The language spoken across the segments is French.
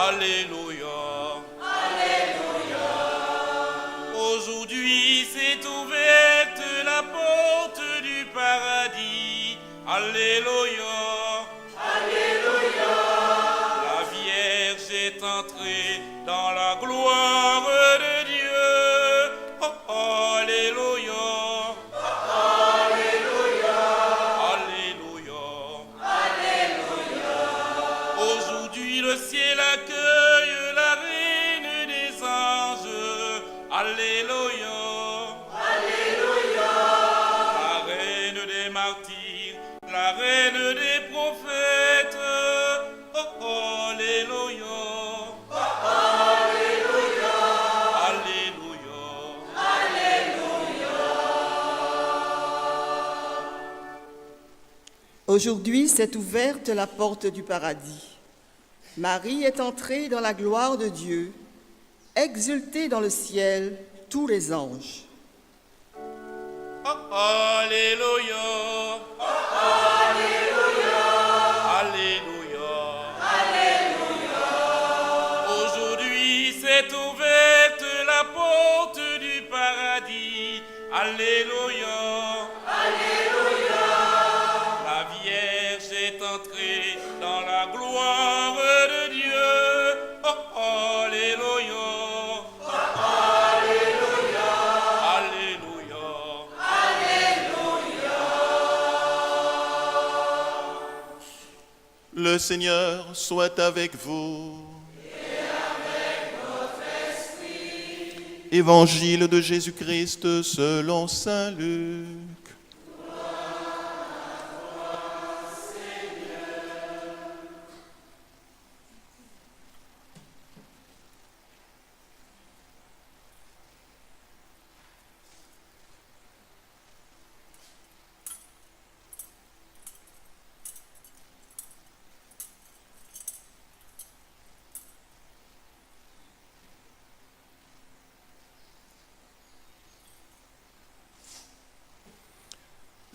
Alléluia. Aujourd'hui s'est ouverte la porte du paradis. Alléluia. La Vierge est entrée dans la gloire de Dieu. Oh, oh, alléluia. Alléluia. Aujourd'hui le ciel accueille la reine des anges. Alléluia. La reine des martyrs, la reine des prophètes. Oh, oh, alléluia. Aujourd'hui s'est ouverte la porte du paradis. Marie est entrée dans la gloire de Dieu, exultée dans le ciel tous les anges. Oh, alléluia. Alléluia. Aujourd'hui s'est ouverte la porte du paradis. Alléluia. La Vierge est entrée dans la gloire de Dieu. Oh, alléluia. Le Seigneur soit avec vous. Et avec votre esprit. Évangile de Jésus-Christ selon saint Luc.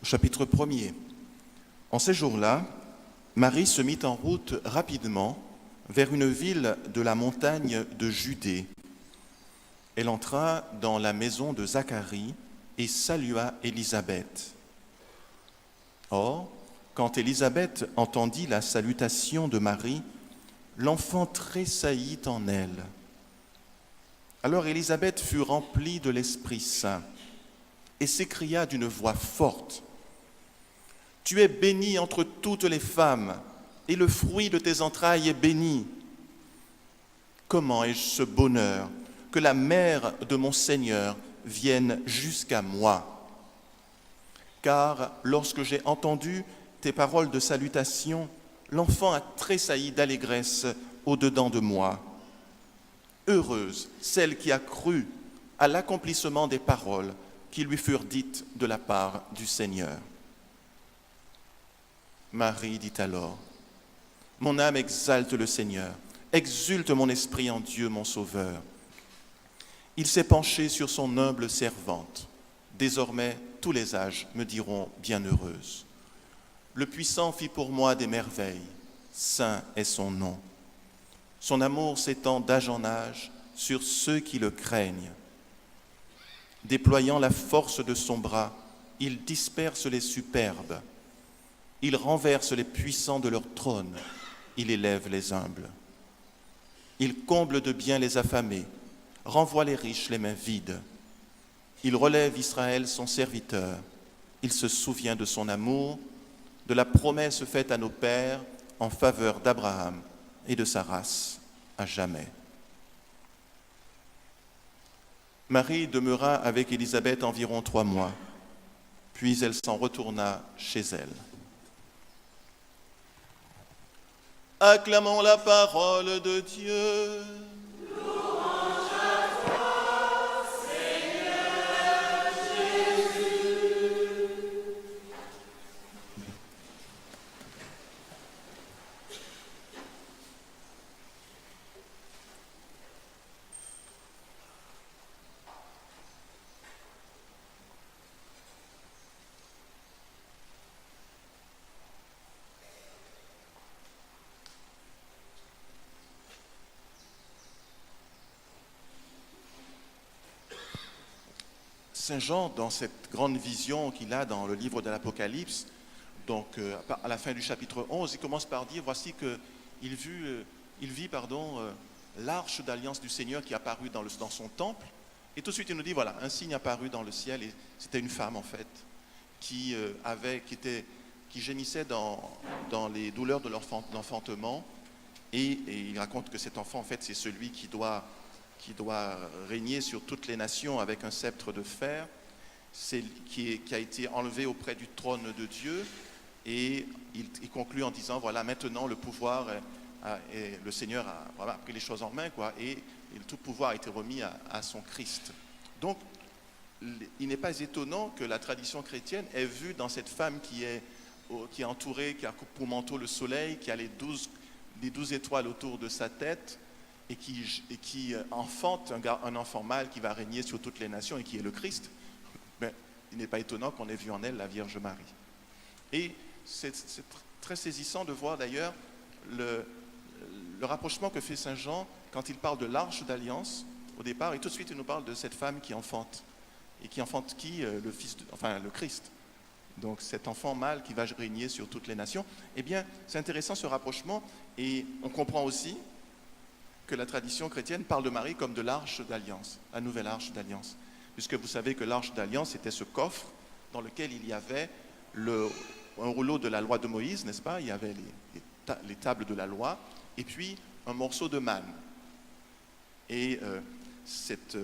Chapitre 1er. En ces jours-là, Marie se mit en route rapidement vers une ville de la montagne de Judée. Elle entra dans la maison de Zacharie et salua Élisabeth. Or, quand Élisabeth entendit la salutation de Marie, l'enfant tressaillit en elle. Alors Élisabeth fut remplie de l'Esprit Saint et s'écria d'une voix forte: Tu es bénie entre toutes les femmes, et le fruit de tes entrailles est béni. Comment ai-je ce bonheur que la mère de mon Seigneur vienne jusqu'à moi? Car lorsque j'ai entendu tes paroles de salutation, l'enfant a tressailli d'allégresse au-dedans de moi. Heureuse celle qui a cru à l'accomplissement des paroles qui lui furent dites de la part du Seigneur. Marie dit alors: Mon âme exalte le Seigneur, exulte mon esprit en Dieu mon Sauveur. Il s'est penché sur son humble servante. Désormais, tous les âges me diront bienheureuse. Le Puissant fit pour moi des merveilles, saint est son nom. Son amour s'étend d'âge en âge sur ceux qui le craignent. Déployant la force de son bras, il disperse les superbes. Il renverse les puissants de leur trône, il élève les humbles. Il comble de bien les affamés, renvoie les riches les mains vides. Il relève Israël son serviteur, il se souvient de son amour, de la promesse faite à nos pères en faveur d'Abraham et de sa race à jamais. Marie demeura avec Élisabeth environ 3 mois, puis elle s'en retourna chez elle. Acclamons la parole de Dieu. Louange à toi, Seigneur Jésus. Saint Jean, dans cette grande vision qu'il a dans le livre de l'Apocalypse, donc à la fin du chapitre 11, il commence par dire, voici qu'il vit l'arche d'alliance du Seigneur qui est apparue dans son temple. Et tout de suite, il nous dit, voilà, un signe apparut dans le ciel, et c'était une femme, en fait, qui gémissait dans les douleurs de l'enfantement. Et il raconte que cet enfant, en fait, c'est celui qui doit régner sur toutes les nations avec un sceptre de fer, qui a été enlevé auprès du trône de Dieu. Et il conclut en disant, voilà, maintenant le pouvoir, et le Seigneur a pris les choses en main, quoi, et tout pouvoir a été remis à son Christ. Donc, il n'est pas étonnant que la tradition chrétienne ait vu dans cette femme qui est entourée, qui a pour manteau le soleil, qui a les 12 étoiles autour de sa tête, et qui enfante un enfant mâle qui va régner sur toutes les nations et qui est le Christ. Mais il n'est pas étonnant qu'on ait vu en elle la Vierge Marie. Et c'est très saisissant de voir d'ailleurs le rapprochement que fait Saint Jean quand il parle de l'arche d'alliance au départ, et tout de suite il nous parle de cette femme qui enfante. Et qui enfante qui? Le Christ. Donc cet enfant mâle qui va régner sur toutes les nations. Eh bien, c'est intéressant ce rapprochement, et on comprend aussi que la tradition chrétienne parle de Marie comme de l'arche d'alliance, la nouvelle arche d'alliance. Puisque vous savez que l'arche d'alliance était ce coffre dans lequel il y avait un rouleau de la loi de Moïse, n'est-ce pas? Il y avait les tables de la loi, et puis un morceau de manne. Et cette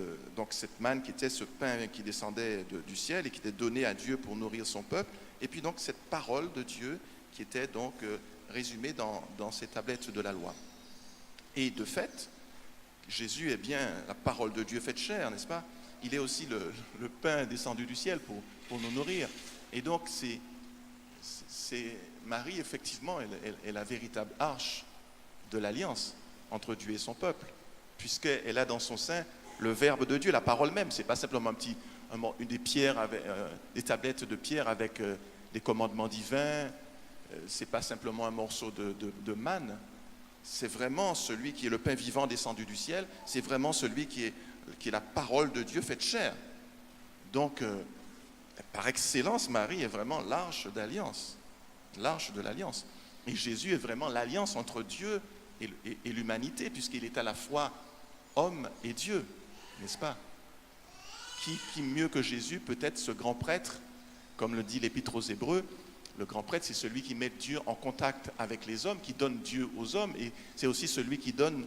manne qui était ce pain qui descendait du ciel et qui était donné à Dieu pour nourrir son peuple, et puis donc cette parole de Dieu qui était donc résumée dans ces tablettes de la loi. Et de fait, Jésus est bien la parole de Dieu faite chair, n'est-ce pas? Il est aussi le pain descendu du ciel pour nous nourrir. Et donc c'est Marie, effectivement, est la véritable arche de l'alliance entre Dieu et son peuple, puisqu'elle a dans son sein le Verbe de Dieu, la parole même. C'est pas simplement des pierres, des tablettes de pierre avec des commandements divins. C'est pas simplement un morceau de manne. C'est vraiment celui qui est le pain vivant descendu du ciel. C'est vraiment celui qui est la parole de Dieu faite chair. Donc, par excellence, Marie est vraiment l'arche d'alliance, l'arche de l'alliance. Et Jésus est vraiment l'alliance entre Dieu et l'humanité, puisqu'il est à la fois homme et Dieu, n'est-ce pas? Qui mieux que Jésus peut être ce grand prêtre, comme le dit l'Épître aux Hébreux? Le grand prêtre, c'est celui qui met Dieu en contact avec les hommes, qui donne Dieu aux hommes, et c'est aussi celui qui donne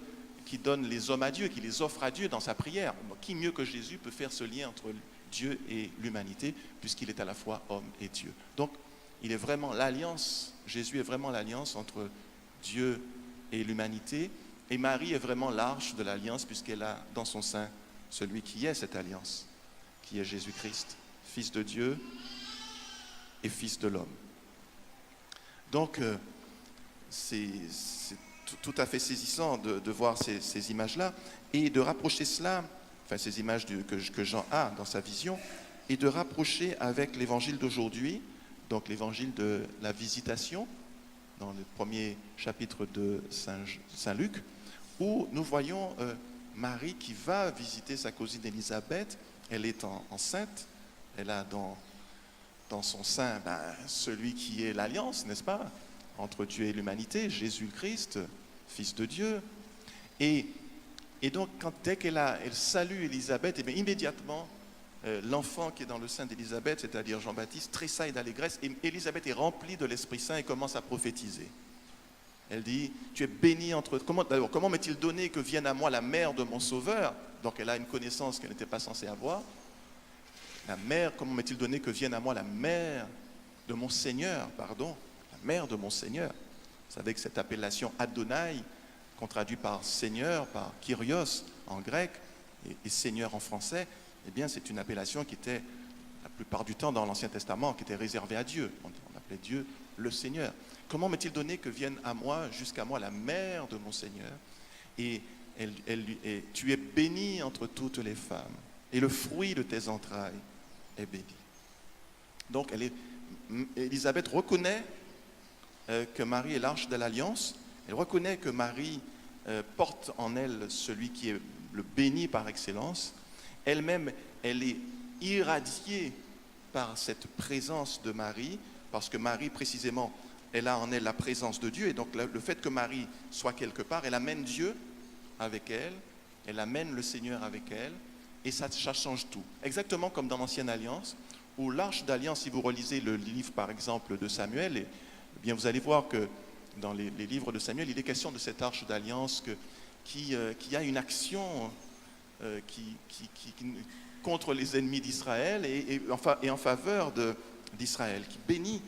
les hommes à Dieu, qui les offre à Dieu dans sa prière. Qui mieux que Jésus peut faire ce lien entre Dieu et l'humanité, puisqu'il est à la fois homme et Dieu? Donc, il est vraiment l'alliance, Jésus est vraiment l'alliance entre Dieu et l'humanité, et Marie est vraiment l'arche de l'alliance, puisqu'elle a dans son sein celui qui est cette alliance, qui est Jésus-Christ, Fils de Dieu et Fils de l'homme. Donc, c'est tout à fait saisissant de voir ces images-là, et de rapprocher cela, enfin ces images que Jean a dans sa vision, et de rapprocher avec l'évangile d'aujourd'hui, donc l'évangile de la visitation, dans le premier chapitre de Saint Luc, où nous voyons Marie qui va visiter sa cousine Élisabeth. Elle est enceinte, elle a dans son sein celui qui est l'alliance, n'est-ce pas, entre Dieu et l'humanité, Jésus-Christ, Fils de Dieu. Et donc, dès qu'elle salue Élisabeth, et bien immédiatement, l'enfant qui est dans le sein d'Élisabeth, c'est-à-dire Jean-Baptiste, tressaille d'allégresse, et Élisabeth est remplie de l'Esprit Saint et commence à prophétiser. Elle dit, tu es bénie entre... Comment m'est-il donné que vienne à moi la mère de mon Sauveur? Donc elle a une connaissance qu'elle n'était pas censée avoir. La mère, comment m'est-il donné que vienne à moi la mère de mon Seigneur, la mère de mon Seigneur. Vous savez que cette appellation Adonai, qu'on traduit par Seigneur, par Kyrios en grec, et Seigneur en français, eh bien c'est une appellation qui était, la plupart du temps dans l'Ancien Testament, qui était réservée à Dieu. On appelait Dieu le Seigneur. Comment m'est-il donné que vienne à moi, jusqu'à moi, la mère de mon Seigneur? Et tu es bénie entre toutes les femmes, et le fruit de tes entrailles est béni. Donc, Élisabeth reconnaît que Marie est l'arche de l'alliance. Elle reconnaît que Marie porte en elle celui qui est le béni par excellence. Elle-même, elle est irradiée par cette présence de Marie, parce que Marie, précisément, elle a en elle la présence de Dieu, et donc le fait que Marie soit quelque part, elle amène Dieu avec elle, elle amène le Seigneur avec elle, et ça change tout. Exactement comme dans l'Ancienne Alliance, où l'Arche d'Alliance, si vous relisez le livre, par exemple, de Samuel, eh bien, vous allez voir que dans les livres de Samuel, il est question de cette Arche d'Alliance qui a une action contre les ennemis d'Israël et en faveur d'Israël, qui bénit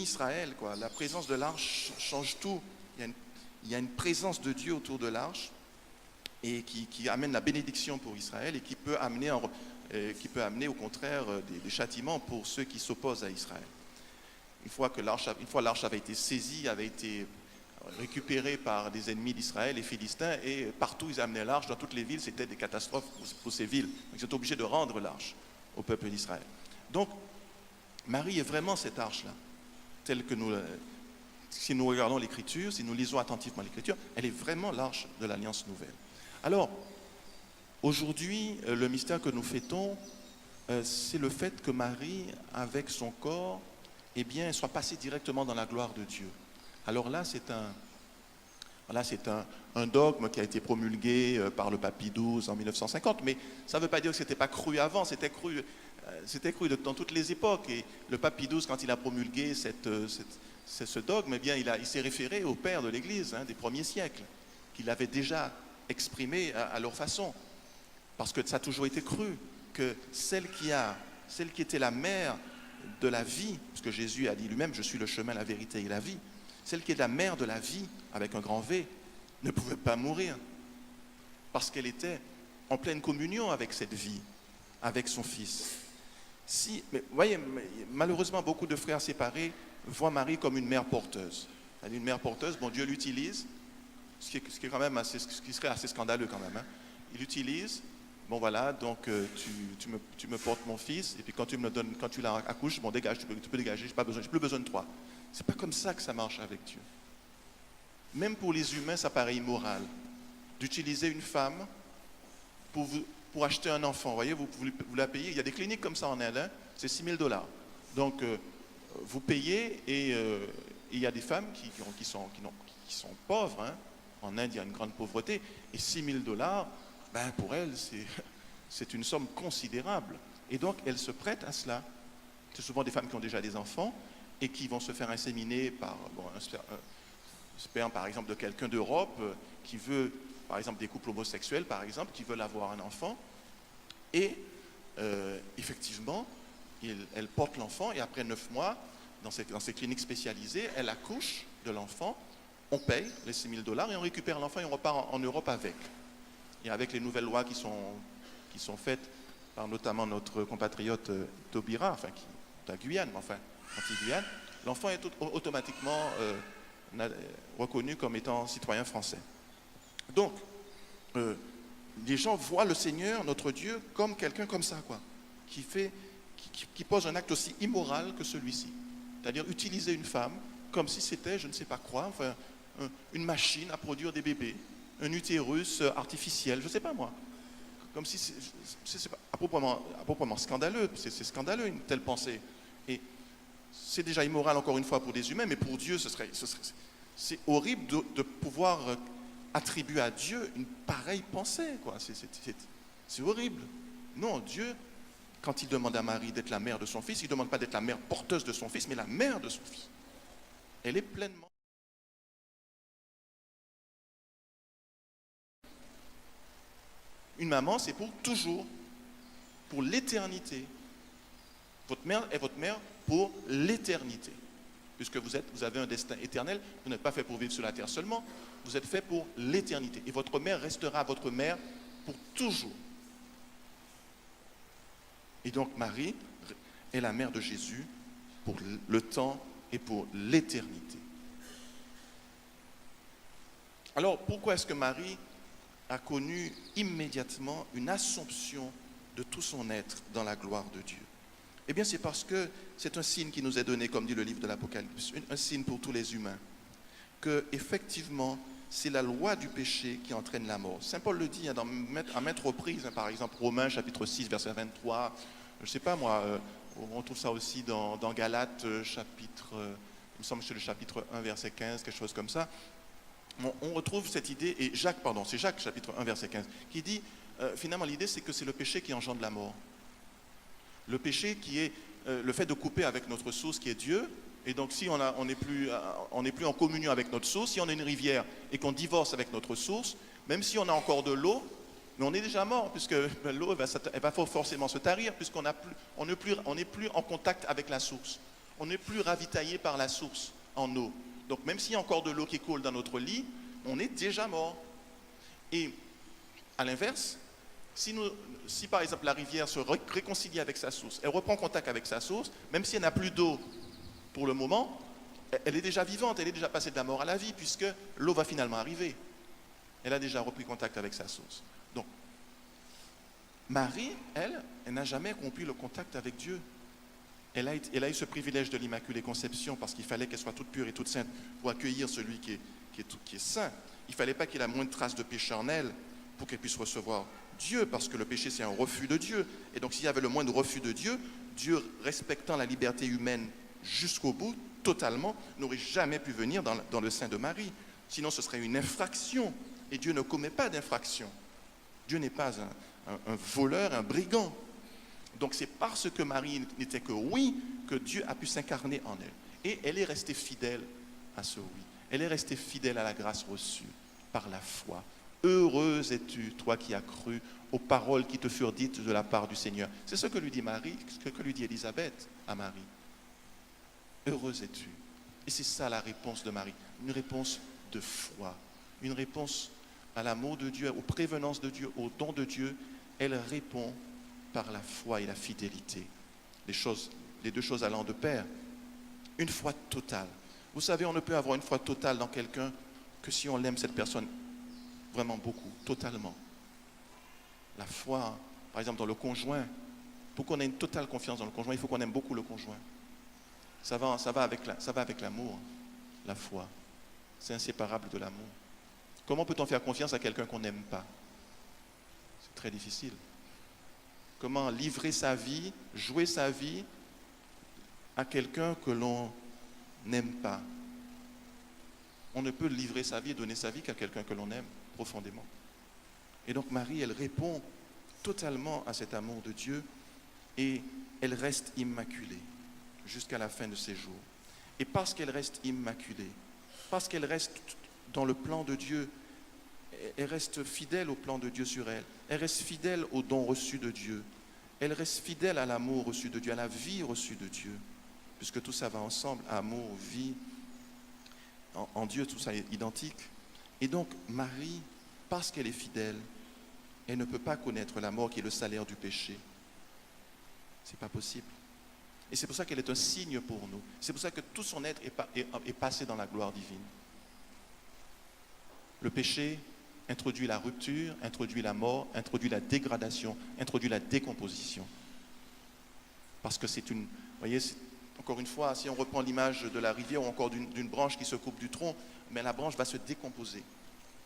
Israël, quoi. La présence de l'arche change tout. Il y a une présence de Dieu autour de l'arche et qui amène la bénédiction pour Israël et qui peut amener au contraire des châtiments pour ceux qui s'opposent à Israël. Une fois l'arche avait été saisie, avait été récupérée par des ennemis d'Israël, les Philistins, et partout ils amenaient l'arche, dans toutes les villes, c'était des catastrophes pour ces villes. Donc ils étaient obligés de rendre l'arche au peuple d'Israël. Donc, Marie est vraiment cette arche-là, telle que si nous regardons l'Écriture, si nous lisons attentivement l'Écriture, elle est vraiment l'arche de l'Alliance nouvelle. Alors, aujourd'hui, le mystère que nous fêtons, c'est le fait que Marie, avec son corps, eh bien, soit passée directement dans la gloire de Dieu. Alors là, c'est un dogme qui a été promulgué par le pape Pie XII en 1950, mais ça ne veut pas dire que ce n'était pas cru avant, c'était cru dans toutes les époques. Et le pape Pie XII, quand il a promulgué ce dogme, eh bien, il s'est référé au père de l'Église des premiers siècles, qu'il avait déjà exprimé à leur façon. Parce que ça a toujours été cru que celle qui était la mère de la vie, parce que Jésus a dit lui-même, je suis le chemin, la vérité et la vie, celle qui est la mère de la vie, avec un grand V, ne pouvait pas mourir, parce qu'elle était en pleine communion avec cette vie, avec son Fils. Mais vous voyez, malheureusement, beaucoup de frères séparés voient Marie comme une mère porteuse. Une mère porteuse, bon, Dieu l'utilise, ce qui est quand même ce qui serait assez scandaleux quand même. Il l'utilise. Bon voilà, donc tu me portes mon fils, et puis quand tu l'accouches, bon dégage, tu peux dégager, j'ai plus besoin de toi. C'est pas comme ça que ça marche avec Dieu. Même pour les humains, ça paraît immoral d'utiliser une femme pour acheter un enfant. Vous voyez, vous la payez. Il y a des cliniques comme ça en Inde, c'est $6 000. Donc vous payez et il y a des femmes qui sont pauvres. En Inde, il y a une grande pauvreté, et $6 000. Ben pour elle, c'est une somme considérable. Et donc, elle se prête à cela. C'est souvent des femmes qui ont déjà des enfants et qui vont se faire inséminer par un sperme, par exemple, de quelqu'un d'Europe qui veut, par exemple, des couples homosexuels, par exemple, qui veulent avoir un enfant. Et effectivement, elle porte l'enfant et après 9 mois, dans ces cliniques spécialisées, elle accouche de l'enfant, on paye les $6 000 et on récupère l'enfant et on repart en Europe avec. Et avec les nouvelles lois qui sont faites par notamment notre compatriote Taubira, enfin qui est à Guyane, mais enfin anti-Guyane, l'enfant est automatiquement reconnu comme étant citoyen français. Donc, les gens voient le Seigneur, notre Dieu, comme quelqu'un comme ça, quoi, qui pose un acte aussi immoral que celui-ci. C'est-à-dire utiliser une femme comme si c'était, je ne sais pas quoi, enfin, une machine à produire des bébés, un utérus artificiel, je ne sais pas moi. Comme si c'est appropriément scandaleux, c'est scandaleux une telle pensée. Et c'est déjà immoral encore une fois pour des humains, mais pour Dieu, c'est horrible de pouvoir attribuer à Dieu une pareille pensée, quoi. C'est horrible. Non, Dieu, quand il demande à Marie d'être la mère de son fils, il ne demande pas d'être la mère porteuse de son fils, mais la mère de son fils. Elle est pleinement. Une maman, c'est pour toujours, pour l'éternité. Votre mère est votre mère pour l'éternité. Puisque vous avez un destin éternel, vous n'êtes pas fait pour vivre sur la terre seulement, vous êtes fait pour l'éternité. Et votre mère restera votre mère pour toujours. Et donc Marie est la mère de Jésus pour le temps et pour l'éternité. Alors pourquoi est-ce que Marie a connu immédiatement une assomption de tout son être dans la gloire de Dieu? Eh bien, c'est parce que c'est un signe qui nous est donné, comme dit le livre de l'Apocalypse, un signe pour tous les humains, que effectivement c'est la loi du péché qui entraîne la mort. Saint Paul le dit à maintes reprises, par exemple Romains chapitre 6, verset 23, je ne sais pas moi, on trouve ça aussi dans Galates chapitre, il me semble que c'est le chapitre 1, verset 15, quelque chose comme ça. On retrouve cette idée, et c'est Jacques chapitre 1, verset 15, qui dit, finalement l'idée c'est que c'est le péché qui engendre la mort. Le péché qui est le fait de couper avec notre source qui est Dieu. Et donc si on n'est plus en communion avec notre source, si on a une rivière et qu'on divorce avec notre source, même si on a encore de l'eau, mais on est déjà mort, puisque l'eau elle va forcément se tarir, puisqu'on n'est plus en contact avec la source. On n'est plus ravitaillé par la source en eau. Donc même s'il y a encore de l'eau qui coule dans notre lit, on est déjà mort. Et à l'inverse, si par exemple la rivière se réconcilie avec sa source, elle reprend contact avec sa source, même si elle n'a plus d'eau pour le moment, elle est déjà vivante, elle est déjà passée de la mort à la vie, puisque l'eau va finalement arriver. Elle a déjà repris contact avec sa source. Donc, Marie, elle n'a jamais rompu le contact avec Dieu. Elle a eu ce privilège de l'Immaculée Conception, parce qu'il fallait qu'elle soit toute pure et toute sainte pour accueillir celui qui est saint. Il ne fallait pas qu'il y ait la moindre trace de péché en elle pour qu'elle puisse recevoir Dieu, parce que le péché, c'est un refus de Dieu. Et donc, s'il y avait le moindre refus de Dieu, Dieu, respectant la liberté humaine jusqu'au bout, totalement, n'aurait jamais pu venir dans le sein de Marie. Sinon, ce serait une infraction. Et Dieu ne commet pas d'infraction. Dieu n'est pas un voleur, un brigand. Donc, c'est parce que Marie n'était que oui que Dieu a pu s'incarner en elle. Et elle est restée fidèle à ce oui. Elle est restée fidèle à la grâce reçue par la foi. Heureuse es-tu, toi qui as cru aux paroles qui te furent dites de la part du Seigneur. C'est ce que lui dit Marie, ce que lui dit Élisabeth à Marie. Heureuse es-tu. Et c'est ça la réponse de Marie, une réponse de foi, une réponse à l'amour de Dieu, aux prévenances de Dieu, au don de Dieu. Elle répond par la foi et la fidélité. Les deux choses allant de pair. Une foi totale. Vous savez, on ne peut avoir une foi totale dans quelqu'un que si on l'aime cette personne vraiment beaucoup, totalement. La foi, par exemple, dans le conjoint, pour qu'on ait une totale confiance dans le conjoint, il faut qu'on aime beaucoup le conjoint. Ça va avec l'amour, la foi. C'est inséparable de l'amour. Comment peut-on faire confiance à quelqu'un qu'on n'aime pas? C'est très difficile. Comment livrer sa vie, jouer sa vie à quelqu'un que l'on n'aime pas? On ne peut livrer sa vie et donner sa vie qu'à quelqu'un que l'on aime profondément. Et donc Marie, elle répond totalement à cet amour de Dieu et elle reste immaculée jusqu'à la fin de ses jours. Et parce qu'elle reste immaculée, parce qu'elle reste dans le plan de Dieu, elle reste fidèle au plan de Dieu sur elle, elle reste fidèle au don reçu de Dieu, elle reste fidèle à l'amour reçu de Dieu, à la vie reçue de Dieu, puisque tout ça va ensemble, amour, vie, en Dieu, tout ça est identique. Et donc Marie, parce qu'elle est fidèle, elle ne peut pas connaître la mort qui est le salaire du péché. C'est pas possible. Et c'est pour ça qu'elle est un signe pour nous. C'est pour ça que tout son être est passé dans la gloire divine. Le péché introduit la rupture, introduit la mort, introduit la dégradation, introduit la décomposition. Parce que c'est une... Vous voyez, encore une fois, si on reprend l'image de la rivière ou encore d'une branche qui se coupe du tronc, mais la branche va se décomposer.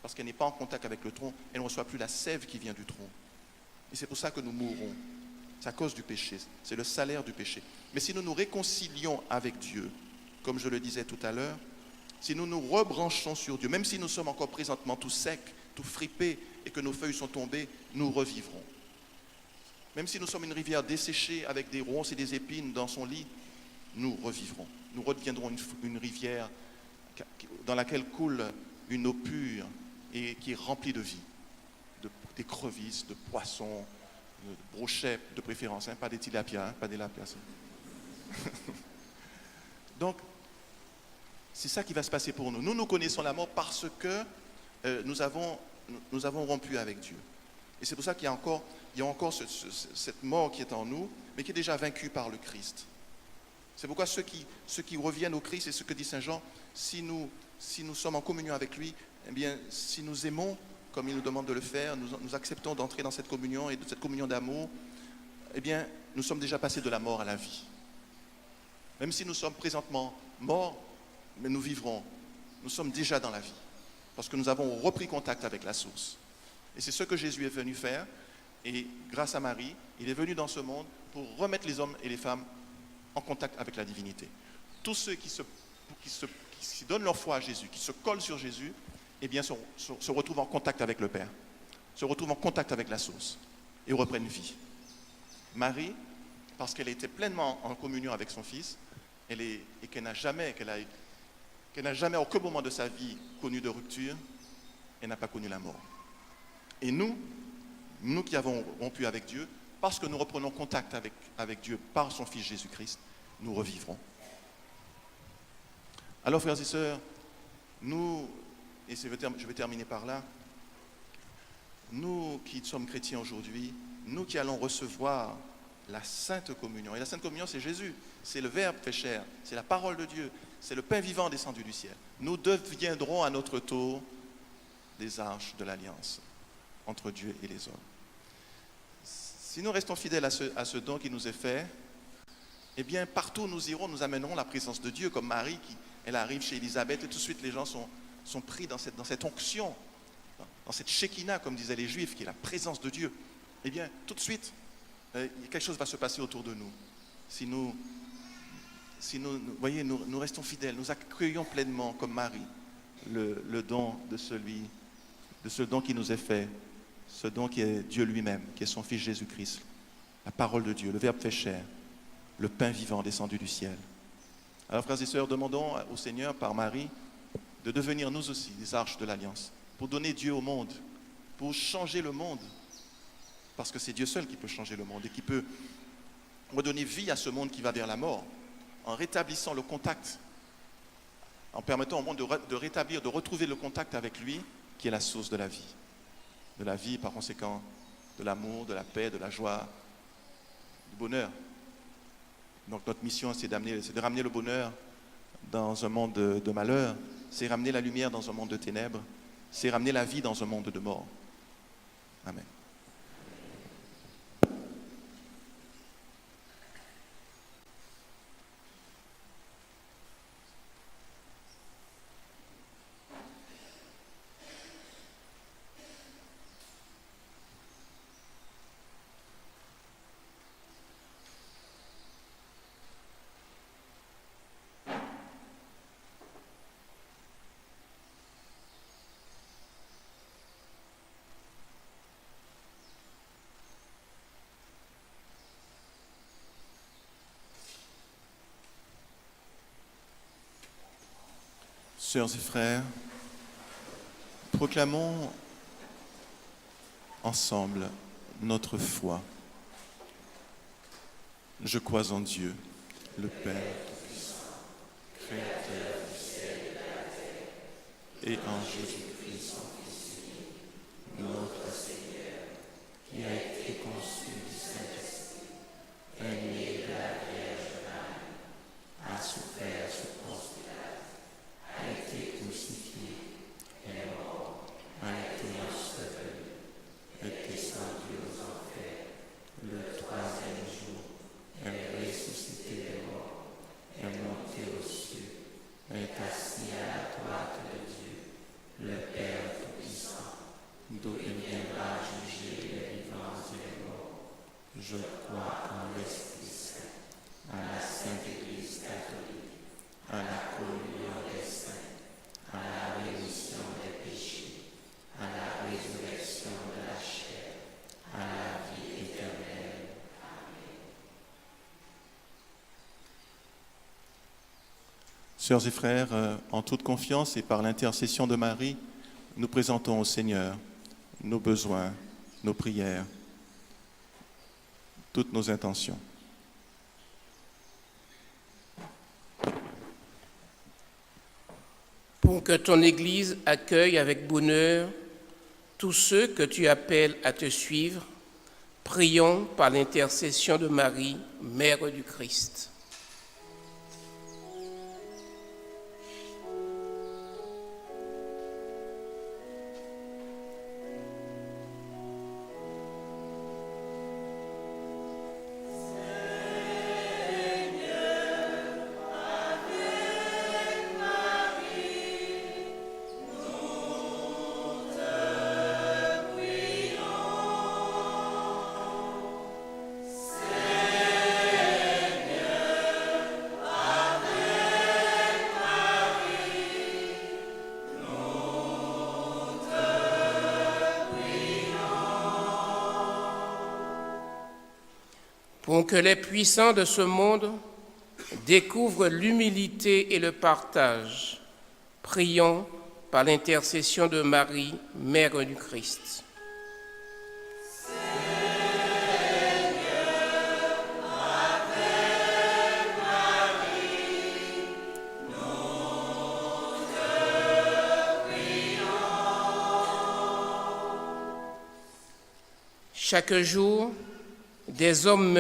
Parce qu'elle n'est pas en contact avec le tronc, elle ne reçoit plus la sève qui vient du tronc. Et c'est pour ça que nous mourrons. C'est à cause du péché, c'est le salaire du péché. Mais si nous nous réconcilions avec Dieu, comme je le disais tout à l'heure, si nous nous rebranchons sur Dieu, même si nous sommes encore présentement tout secs, tout fripés, et que nos feuilles sont tombées, nous revivrons. Même si nous sommes une rivière desséchée avec des ronces et des épines dans son lit, nous revivrons. Nous redeviendrons une rivière dans laquelle coule une eau pure et qui est remplie de vie, d'écrevisses, de poissons, de brochets de préférence, hein, pas des tilapias, hein, pas des lapias. Donc, c'est ça qui va se passer pour nous. Nous connaissons la mort parce que nous avons rompu avec Dieu. Et c'est pour ça qu'il y a encore cette mort qui est en nous, mais qui est déjà vaincue par le Christ. C'est pourquoi ceux qui reviennent au Christ, et ce que dit Saint Jean, si nous sommes en communion avec lui, eh bien, si nous aimons, comme il nous demande de le faire, nous acceptons d'entrer dans cette communion et de cette communion d'amour, eh bien, nous sommes déjà passés de la mort à la vie. Même si nous sommes présentement morts, mais nous vivrons. Nous sommes déjà dans la vie. parce que nous avons repris contact avec la source. Et c'est ce que Jésus est venu faire. Et grâce à Marie, il est venu dans ce monde pour remettre les hommes et les femmes en contact avec la divinité. Tous ceux qui donnent leur foi à Jésus, qui se collent sur Jésus, eh bien, se retrouvent en contact avec le Père, se retrouvent en contact avec la source et reprennent vie. Marie, parce qu'elle était pleinement en communion avec son Fils, et qu'elle n'a jamais, à aucun moment de sa vie, connu de rupture, elle n'a pas connu la mort. Et nous qui avons rompu avec Dieu, parce que nous reprenons contact avec Dieu par son Fils Jésus-Christ, nous revivrons. Alors, frères et sœurs, nous, et je vais terminer par là, nous qui sommes chrétiens aujourd'hui, nous qui allons recevoir la Sainte Communion, et la Sainte Communion, c'est Jésus, c'est le Verbe fait chair, c'est la parole de Dieu, c'est le pain vivant descendu du ciel. Nous deviendrons à notre tour des arches de l'alliance entre Dieu et les hommes. Si nous restons fidèles à ce don qui nous est fait, eh bien, partout où nous irons, nous amènerons la présence de Dieu, comme Marie, elle arrive chez Élisabeth, et tout de suite les gens sont pris dans cette onction, dans cette Shekinah, comme disaient les Juifs, qui est la présence de Dieu. Eh bien, tout de suite, quelque chose va se passer autour de nous. Si nous restons fidèles, nous accueillons pleinement, comme Marie, le don de ce don qui nous est fait, ce don qui est Dieu lui-même, qui est son Fils Jésus-Christ, la parole de Dieu, le Verbe fait chair, le pain vivant descendu du ciel. Alors, frères et sœurs, demandons au Seigneur, par Marie, de devenir nous aussi des arches de l'Alliance, pour donner Dieu au monde, pour changer le monde, parce que c'est Dieu seul qui peut changer le monde et qui peut redonner vie à ce monde qui va vers la mort, en rétablissant le contact, en permettant au monde de rétablir, de retrouver le contact avec lui, qui est la source de la vie. De la vie, par conséquent, de l'amour, de la paix, de la joie, du bonheur. Donc notre mission, c'est de ramener le bonheur dans un monde de malheur, c'est ramener la lumière dans un monde de ténèbres, c'est ramener la vie dans un monde de mort. Amen. Sœurs et frères, proclamons ensemble notre foi. Je crois en Dieu, le Père Tout-Puissant, Créateur du ciel et de la terre, et en Jésus-Christ, son Fils unique, notre Seigneur, qui a été conçu du Saint-Esprit, est né de la Vierge Marie, a souffert sous Ponce Pilate, a été crucifié, est mort, a été enseveli, est descendu aux enfers, le troisième jour, est ressuscité des morts, est monté aux cieux, est assis à la droite de Dieu, le Père Tout-Puissant, d'où il viendra juger les vivants et les morts. Je crois en l'Esprit Saint, à la Sainte Église catholique, à la communion des saints, à la rémission des péchés, à la résurrection de la chair, à la vie éternelle. Amen. Sœurs et frères, en toute confiance et par l'intercession de Marie, nous présentons au Seigneur nos besoins, nos prières, toutes nos intentions. Pour que ton Église accueille avec bonheur tous ceux que tu appelles à te suivre, prions par l'intercession de Marie, Mère du Christ. Avec Marie, nous pour que les puissants de ce monde découvrent l'humilité et le partage. Prions par l'intercession de Marie, Mère du Christ. Chaque jour, des hommes meurent